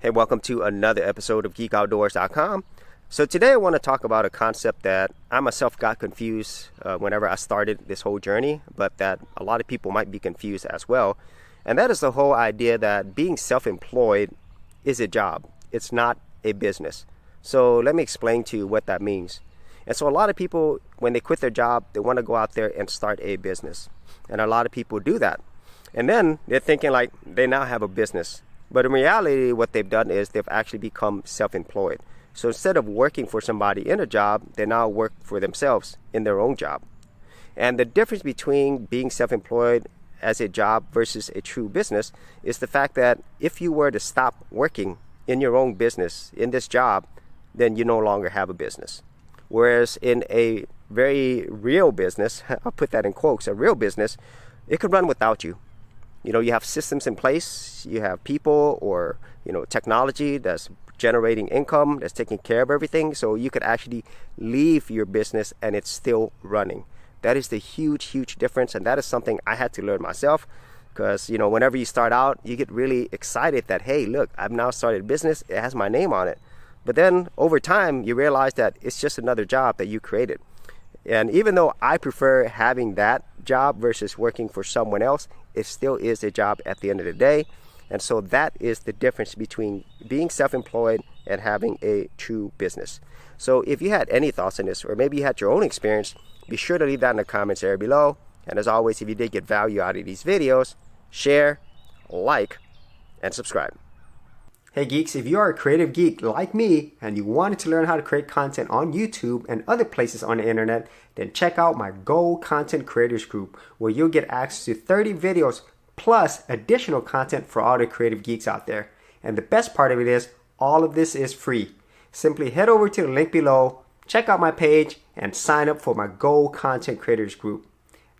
Hey, welcome to another episode of GeekOutdoors.com. So today I want to talk about a concept that I myself got confused whenever I started this whole journey, but that a lot of people might be confused as well. And that is the whole idea that being self-employed is a job. It's not a business. So let me explain to you what that means. And so a lot of people, when they quit their job, they want to go out there and start a business. And a lot of people do that. And then they're thinking like they now have a business. But in reality, what they've done is they've actually become self-employed. So instead of working for somebody in a job, they now work for themselves in their own job. And the difference between being self-employed as a job versus a true business is the fact that if you were to stop working in your own business, in this job, then you no longer have a business. Whereas in a very real business, I'll put that in quotes, a real business, it could run without you. You know, you have systems in place, you have people or, technology that's generating income, that's taking care of everything. So you could actually leave your business and it's still running. That is the huge, huge difference. And that is something I had to learn myself because, whenever you start out, you get really excited that, hey, look, I've now started a business. It has my name on it. But then over time, you realize that it's just another job that you created. And even though I prefer having that job versus working for someone else, it still is a job at the end of the day. And so that is the difference between being self-employed and having a true business. So if you had any thoughts on this, or maybe you had your own experience, be sure to leave that in the comments area below. And as always, if you did get value out of these videos, share, like, and subscribe. Hey geeks, if you are a creative geek like me and you wanted to learn how to create content on YouTube and other places on the internet, then check out my Gold Content Creators Group where you'll get access to 30 videos plus additional content for all the creative geeks out there. And the best part of it is all of this is free. Simply head over to the link below, check out my page, and sign up for my Gold Content Creators Group.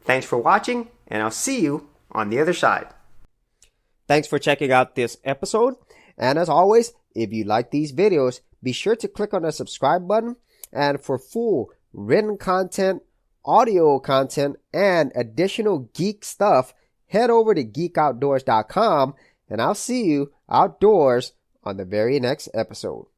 Thanks for watching, and I'll see you on the other side. Thanks for checking out this episode. And as always, if you like these videos, be sure to click on the subscribe button. And for full written content, audio content, and additional geek stuff, head over to geekoutdoors.com and I'll see you outdoors on the very next episode.